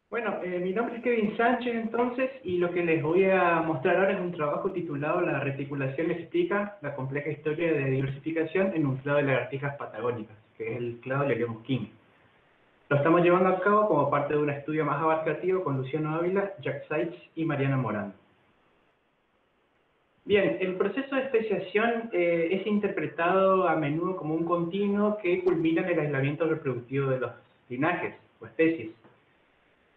Bueno, mi nombre es Kevin Sánchez entonces y lo que les voy a mostrar ahora es un trabajo titulado La reticulación explica la compleja historia de diversificación en un clado de lagartijas patagónicas, que es el clado Lelium king. Lo estamos llevando a cabo como parte de un estudio más abarcativo con Luciano Ávila, Jack Seitz y Mariana Morán. Bien, el proceso de especiación es interpretado a menudo como un continuo que culmina en el aislamiento reproductivo de los linajes o especies.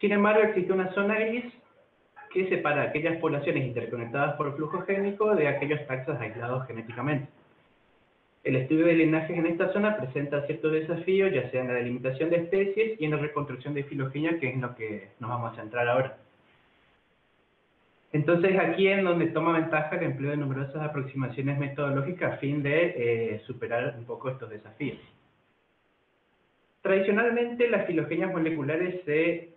Sin embargo, existe una zona gris que separa aquellas poblaciones interconectadas por flujo génico de aquellos taxos aislados genéticamente. El estudio de linajes en esta zona presenta ciertos desafíos, ya sea en la delimitación de especies y en la reconstrucción de filogenia, que es en lo que nos vamos a centrar ahora. Entonces, aquí es donde toma ventaja el empleo de numerosas aproximaciones metodológicas a fin de superar un poco estos desafíos. Tradicionalmente, las filogenias moleculares se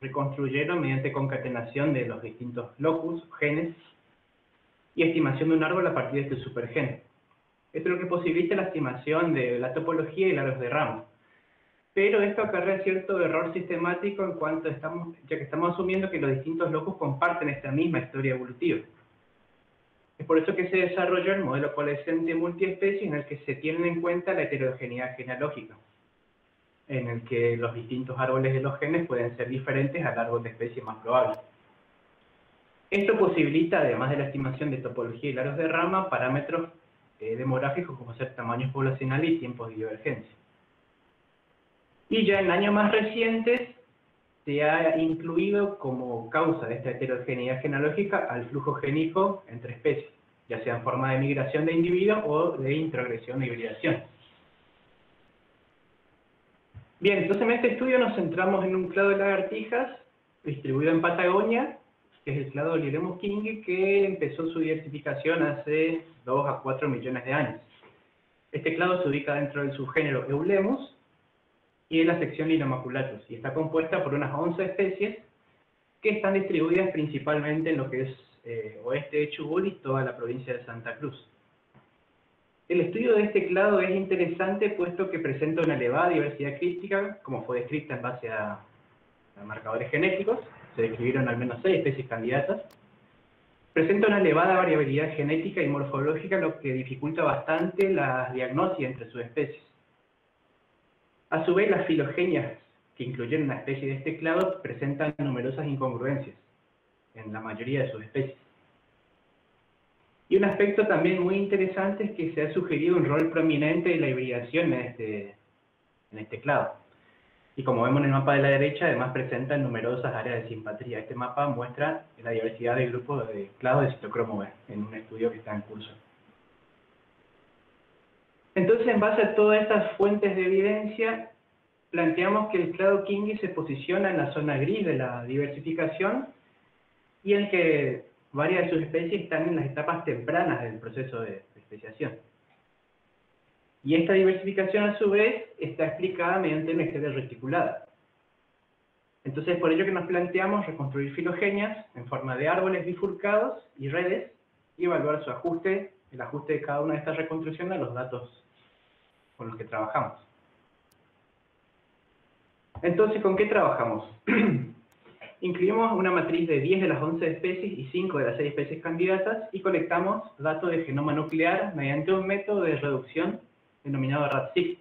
reconstruyeron mediante concatenación de los distintos locus, genes, y estimación de un árbol a partir de este supergen. Esto es lo que posibilita la estimación de la topología y largos de ramos. Pero esto acarrea cierto error sistemático en cuanto ya que estamos asumiendo que los distintos locus comparten esta misma historia evolutiva. Es por eso que se desarrolló el modelo coalescente multiespecie en el que se tiene en cuenta la heterogeneidad genealógica, en el que los distintos árboles de los genes pueden ser diferentes al árbol de especie más probable. Esto posibilita, además de la estimación de topología y largos de rama, parámetros demográficos como ser tamaños poblacionales y tiempos de divergencia. Y ya en años más recientes se ha incluido como causa de esta heterogeneidad genealógica al flujo génico entre especies, ya sea en forma de migración de individuos o de introgresión o hibridación. Bien, entonces en este estudio nos centramos en un clado de lagartijas distribuido en Patagonia, que es el clado Lelium king, que empezó su diversificación hace 2 a 4 millones de años. Este clado se ubica dentro del subgénero Eulemus y en la sección Linomaculatus, y está compuesta por unas 11 especies que están distribuidas principalmente en lo que es oeste de Chubut y toda la provincia de Santa Cruz. El estudio de este clado es interesante puesto que presenta una elevada diversidad crística, como fue descrita en base a marcadores genéticos. Se describieron al menos 6 especies candidatas. Presenta una elevada variabilidad genética y morfológica, lo que dificulta bastante la diagnosis entre sus especies. A su vez, las filogenias que incluyeron una especie de este clado presentan numerosas incongruencias en la mayoría de sus especies. Y un aspecto también muy interesante es que se ha sugerido un rol prominente de la hibridación en este clado. Y como vemos en el mapa de la derecha, además presenta numerosas áreas de simpatría. Este mapa muestra la diversidad de grupos de clados de citocromo B en un estudio que está en curso. Entonces, en base a todas estas fuentes de evidencia, planteamos que el clado Kingi se posiciona en la zona gris de la diversificación y en que varias de sus especies están en las etapas tempranas del proceso de especiación. Y esta diversificación, a su vez, está explicada mediante una historia reticulada. Entonces, por ello que nos planteamos reconstruir filogenias en forma de árboles bifurcados y redes, y evaluar su ajuste, el ajuste de cada una de estas reconstrucciones a los datos con los que trabajamos. Entonces, ¿con qué trabajamos? Incluimos una matriz de 10 de las 11 especies y 5 de las 6 especies candidatas y colectamos datos de genoma nuclear mediante un método de reducción denominado RAD-seq,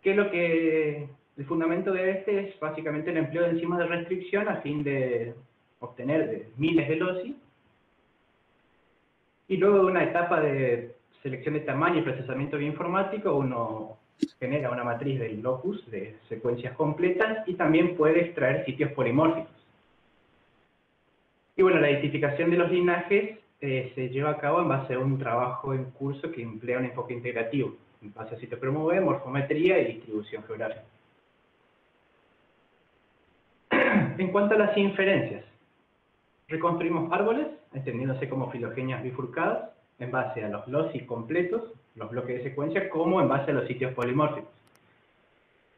que es lo que el fundamento de este es básicamente el empleo de enzimas de restricción a fin de obtener miles de loci, y luego de una etapa de selección de tamaño y procesamiento bioinformático uno genera una matriz del locus de secuencias completas y también puede extraer sitios polimórficos. Y bueno, la identificación de los linajes se lleva a cabo en base a un trabajo en curso que emplea un enfoque integrativo, en base a citocromo B, morfometría y distribución geográfica. En cuanto a las inferencias, reconstruimos árboles, entendiéndose como filogenias bifurcadas, en base a los loci completos, los bloques de secuencia, como en base a los sitios polimórficos.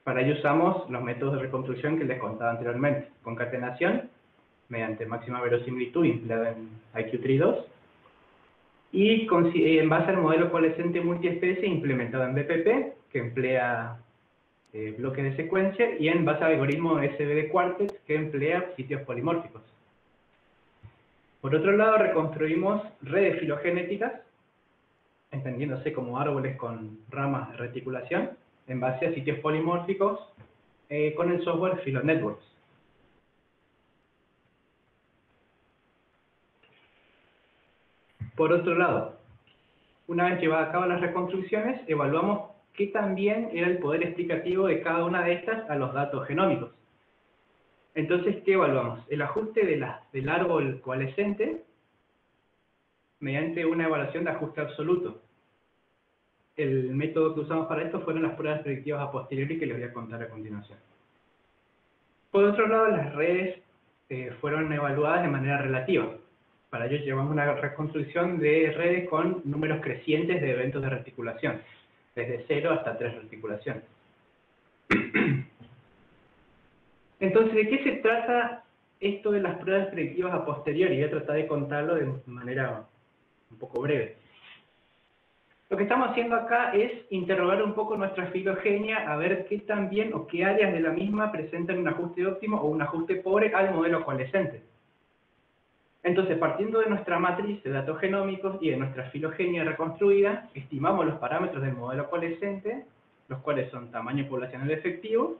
Para ello usamos los métodos de reconstrucción que les contaba anteriormente: concatenación, mediante máxima verosimilitud empleado en IQ32, y en base al modelo coalescente multiespecie implementado en BPP, que emplea bloques de secuencia, y en base al algoritmo SVD Quartet, que emplea sitios polimórficos. Por otro lado, reconstruimos redes filogenéticas, entendiéndose como árboles con ramas de reticulación, en base a sitios polimórficos con el software PhiloNetworks. Por otro lado, una vez llevadas a cabo las reconstrucciones, evaluamos qué tan bien era el poder explicativo de cada una de estas a los datos genómicos. Entonces, ¿qué evaluamos? El ajuste del árbol coalescente mediante una evaluación de ajuste absoluto. El método que usamos para esto fueron las pruebas predictivas a posteriori, que les voy a contar a continuación. Por otro lado, las redes fueron evaluadas de manera relativa. Para ello llevamos una reconstrucción de redes con números crecientes de eventos de reticulación, desde 0 hasta 3 reticulaciones. Entonces, ¿de qué se trata esto de las pruebas predictivas a posteriori? Voy a tratar de contarlo de manera un poco breve. Lo que estamos haciendo acá es interrogar un poco nuestra filogenia, a ver qué tan bien o qué áreas de la misma presentan un ajuste óptimo o un ajuste pobre al modelo coalescente. Entonces, partiendo de nuestra matriz de datos genómicos y de nuestra filogenia reconstruida, estimamos los parámetros del modelo coalescente, los cuales son tamaño poblacional efectivo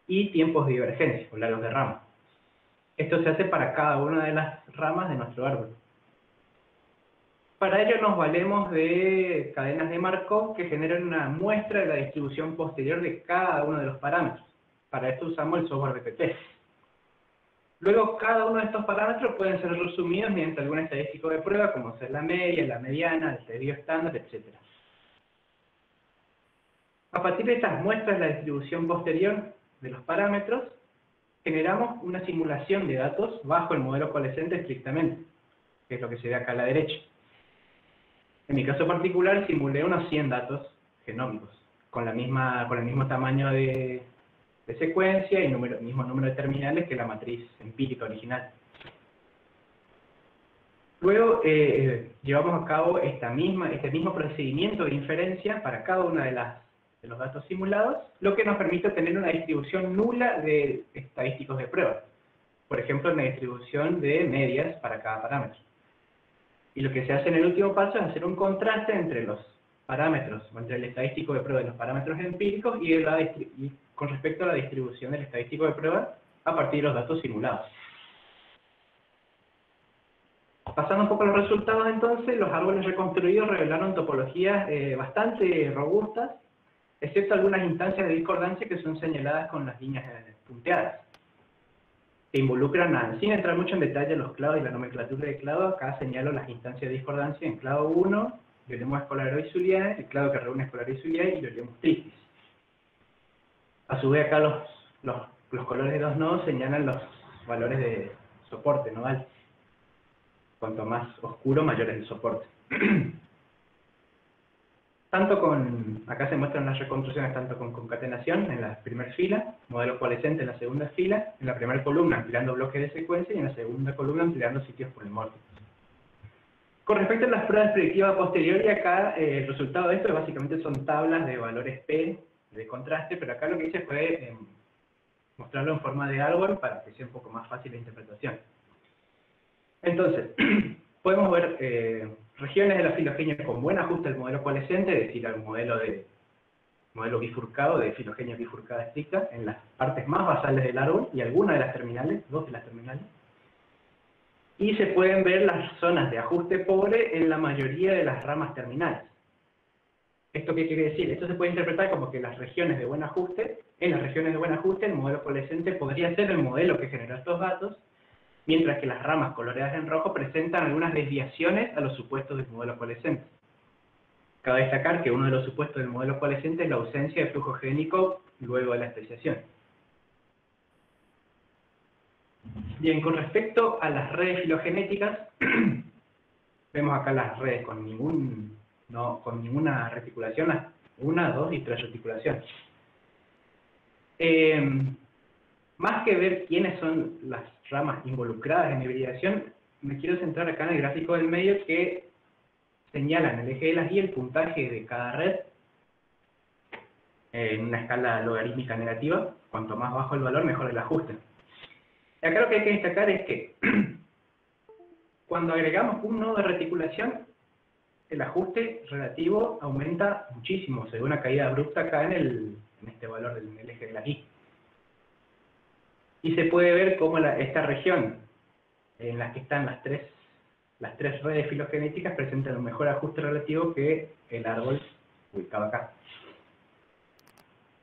y tiempos de divergencia, o largos de rama. Esto se hace para cada una de las ramas de nuestro árbol. Para ello nos valemos de cadenas de Markov que generan una muestra de la distribución posterior de cada uno de los parámetros. Para esto usamos el software BPT. Luego, cada uno de estos parámetros pueden ser resumidos mediante algún estadístico de prueba, como ser la media, la mediana, el desvío estándar, etc. A partir de estas muestras de la distribución posterior de los parámetros, generamos una simulación de datos bajo el modelo coalescente estrictamente, que es lo que se ve acá a la derecha. En mi caso particular, simulé unos 100 datos genómicos, con el mismo tamaño de secuencia y mismo número de terminales que la matriz empírica original. Luego llevamos a cabo este mismo procedimiento de inferencia para cada una de los datos simulados, lo que nos permite tener una distribución nula de estadísticos de prueba. Por ejemplo, una distribución de medias para cada parámetro. Y lo que se hace en el último paso es hacer un contraste entre los parámetros, o entre el estadístico de prueba de los parámetros empíricos y con respecto a la distribución del estadístico de prueba a partir de los datos simulados. Pasando un poco a los resultados entonces, los árboles reconstruidos revelaron topologías bastante robustas, excepto algunas instancias de discordancia que son señaladas con las líneas punteadas, que involucran, sin entrar mucho en detalle, los clados y la nomenclatura de clado. Acá señalo las instancias de discordancia en clado 1, Liolemus Scholari Zuliae, el clado que reúne Scholari Zuliae y Liolemus Tristis. A su vez acá los colores de los nodos señalan los valores de soporte nodal. Cuanto más oscuro, mayor es el soporte. Acá se muestran las reconstrucciones tanto con concatenación en la primera fila, modelo coalescente en la segunda fila, en la primera columna empleando bloques de secuencia y en la segunda columna empleando sitios polimórficos. Con respecto a las pruebas predictivas a posteriori, acá el resultado de esto básicamente son tablas de valores P de contraste, pero acá lo que hice fue mostrarlo en forma de árbol para que sea un poco más fácil la interpretación. Entonces, podemos ver regiones de la filogenia con buen ajuste al modelo coalescente, es decir, al modelo bifurcado, de filogenia bifurcada estricta, en las partes más basales del árbol y algunas de las terminales, 2 de las terminales. Y se pueden ver las zonas de ajuste pobre en la mayoría de las ramas terminales. ¿Esto qué quiere decir? Esto se puede interpretar como que en las regiones de buen ajuste, el modelo coalescente podría ser el modelo que generó estos datos, mientras que las ramas coloreadas en rojo presentan algunas desviaciones a los supuestos del modelo coalescente. Cabe destacar que uno de los supuestos del modelo coalescente es la ausencia de flujo génico luego de la especiación. Bien, con respecto a las redes filogenéticas, vemos acá las redes con ninguna reticulación, 1, 2 y 3 reticulaciones. Más que ver quiénes son las ramas involucradas en hibridación, me quiero centrar acá en el gráfico del medio que señala en el eje de las Y el puntaje de cada red en una escala logarítmica negativa. Cuanto más bajo el valor, mejor el ajuste. Y acá lo que hay que destacar es que cuando agregamos un nodo de reticulación, el ajuste relativo aumenta muchísimo, se ve una caída abrupta acá en este valor del eje de la Y. Y se puede ver cómo esta región en la que están las tres redes filogenéticas presentan un mejor ajuste relativo que el árbol ubicado acá.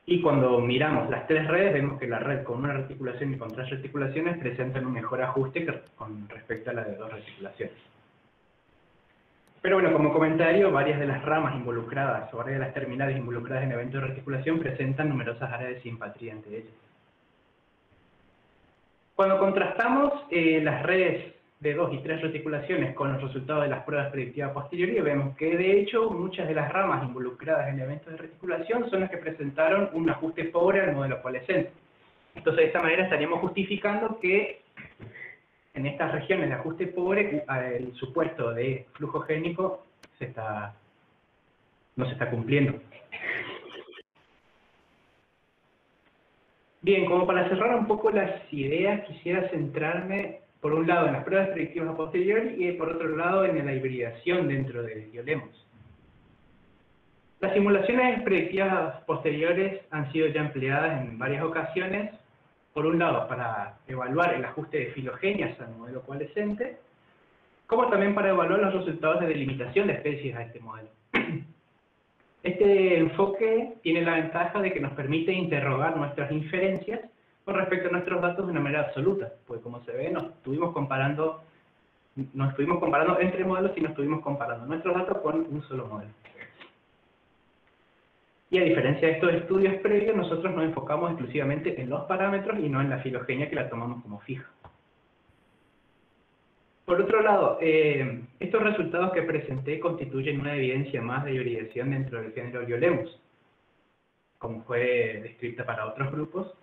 Y cuando miramos las tres redes, vemos que la red con una reticulación y con tres reticulaciones presentan un mejor ajuste con respecto a la de dos reticulaciones. Pero bueno, como comentario, varias de las ramas involucradas o varias de las terminales involucradas en eventos de reticulación presentan numerosas áreas de simpatría entre ellas. Cuando contrastamos las redes de 2 y 3 reticulaciones con los resultados de las pruebas predictivas posteriores, vemos que de hecho muchas de las ramas involucradas en eventos de reticulación son las que presentaron un ajuste pobre al modelo coalescente. Entonces de esta manera estaríamos justificando que en estas regiones de ajuste pobre el supuesto de flujo génico no se está cumpliendo. Bien, como para cerrar un poco las ideas, quisiera centrarme por un lado en las pruebas predictivas a posteriori y por otro lado en la hibridación dentro de GeoLemos. Las simulaciones predictivas posteriores han sido ya empleadas en varias ocasiones, por un lado para evaluar el ajuste de filogenias al modelo coalescente, como también para evaluar los resultados de delimitación de especies a este modelo. Este enfoque tiene la ventaja de que nos permite interrogar nuestras inferencias con respecto a nuestros datos de una manera absoluta, pues como se ve, no estuvimos comparando entre modelos y no estuvimos comparando nuestros datos con un solo modelo. Y a diferencia de estos estudios previos, nosotros nos enfocamos exclusivamente en los parámetros y no en la filogenia que la tomamos como fija. Por otro lado, estos resultados que presenté constituyen una evidencia más de hibridación dentro del género GeoLemos, como fue descrita para otros grupos,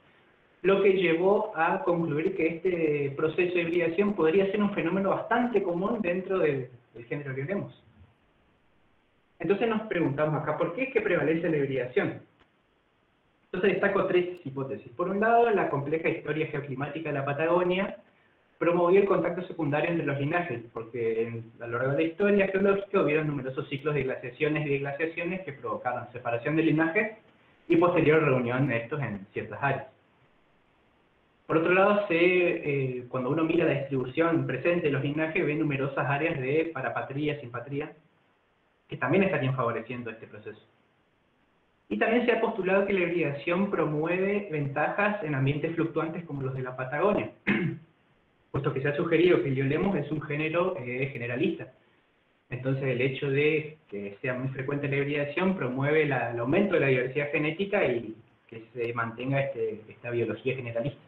lo que llevó a concluir que este proceso de hibridación podría ser un fenómeno bastante común dentro del género GeoLemos. Entonces nos preguntamos acá, ¿por qué es que prevalece la hibridación? Entonces destaco tres hipótesis. Por un lado, la compleja historia geoclimática de la Patagonia promovió el contacto secundario entre los linajes, porque a lo largo de la historia geológica hubieron numerosos ciclos de glaciaciones y deglaciaciones que provocaron separación de linajes y posterior reunión de estos en ciertas áreas. Por otro lado, cuando uno mira la distribución presente de los linajes, ve numerosas áreas de parapatría, simpatría, que también estarían favoreciendo este proceso. Y también se ha postulado que la hibridación promueve ventajas en ambientes fluctuantes como los de la Patagonia, puesto que se ha sugerido que el GeoLemos es un género generalista. Entonces el hecho de que sea muy frecuente la hibridación promueve el aumento de la diversidad genética y que se mantenga esta biología generalista.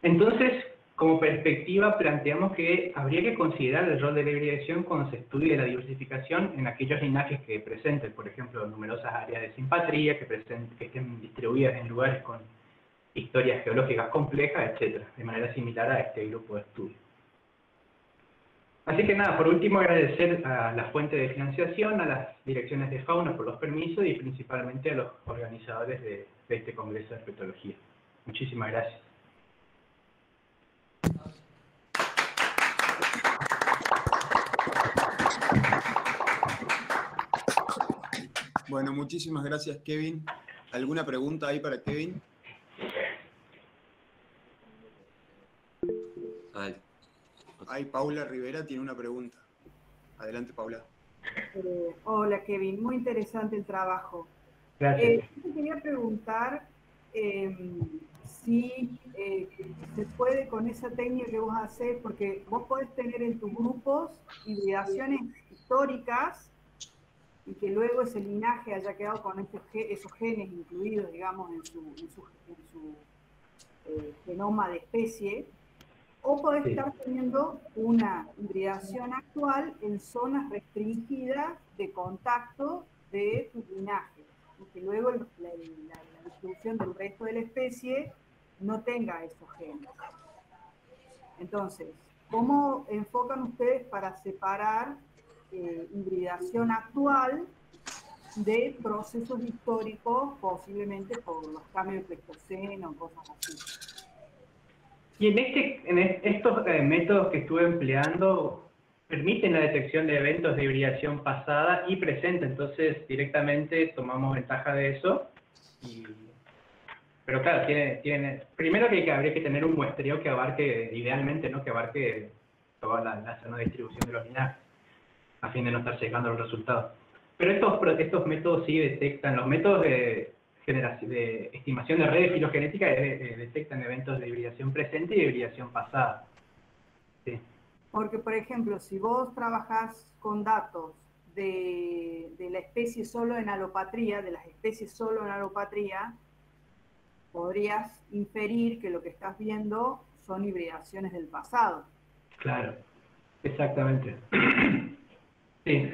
Entonces, como perspectiva, planteamos que habría que considerar el rol de la hibridación cuando se estudie la diversificación en aquellos linajes que presenten, por ejemplo, numerosas áreas de simpatría, que estén distribuidas en lugares con historias geológicas complejas, etc., de manera similar a este grupo de estudio. Así que nada, por último agradecer a la fuente de financiación, a las direcciones de fauna por los permisos y principalmente a los organizadores de este Congreso de Herpetología. Muchísimas gracias. Bueno, muchísimas gracias, Kevin. ¿Alguna pregunta ahí para Kevin? Ahí Paula Rivera tiene una pregunta. Adelante, Paula. Hola, Kevin. Muy interesante el trabajo. Gracias. Te quería preguntar si se puede con esa técnica que vos hacés, porque vos podés tener en tus grupos hibridaciones históricas y que luego ese linaje haya quedado con esos genes incluidos, digamos, en su genoma de especie, o podés estar teniendo una hibridación actual en zonas restringidas de contacto de tu linaje, y que luego la distribución del resto de la especie no tenga esos genes. Entonces, ¿cómo enfocan ustedes para separar hibridación actual de procesos históricos, posiblemente por los cambios de Pleistoceno, cosas así. Y estos métodos que estuve empleando permiten la detección de eventos de hibridación pasada y presente, entonces directamente tomamos ventaja de eso. Pero claro, primero que habría que tener un muestreo que abarque, idealmente, ¿no? Que abarque toda la zona de distribución de los linajes, a fin de no estar llegando a los resultados. Pero estos métodos sí detectan, los métodos de estimación de redes filogenéticas detectan eventos de hibridación presente y de hibridación pasada. Sí. Porque, por ejemplo, si vos trabajás con datos de la especie solo en alopatría, de las especies solo en alopatría, podrías inferir que lo que estás viendo son hibridaciones del pasado. Claro, exactamente. Sí,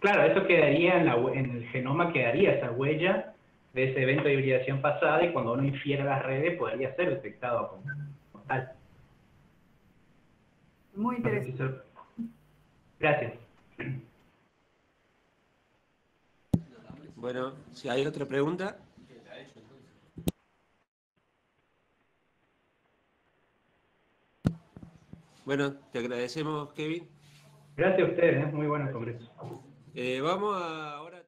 claro, eso quedaría en el genoma, quedaría esa huella de ese evento de hibridación pasada, y cuando uno infiere las redes podría ser detectado como tal. Muy No sé si interesante. Gracias. Bueno, si hay otra pregunta. Bueno, te agradecemos, Kevin. Gracias a ustedes, muy bueno el congreso. Vamos ahora.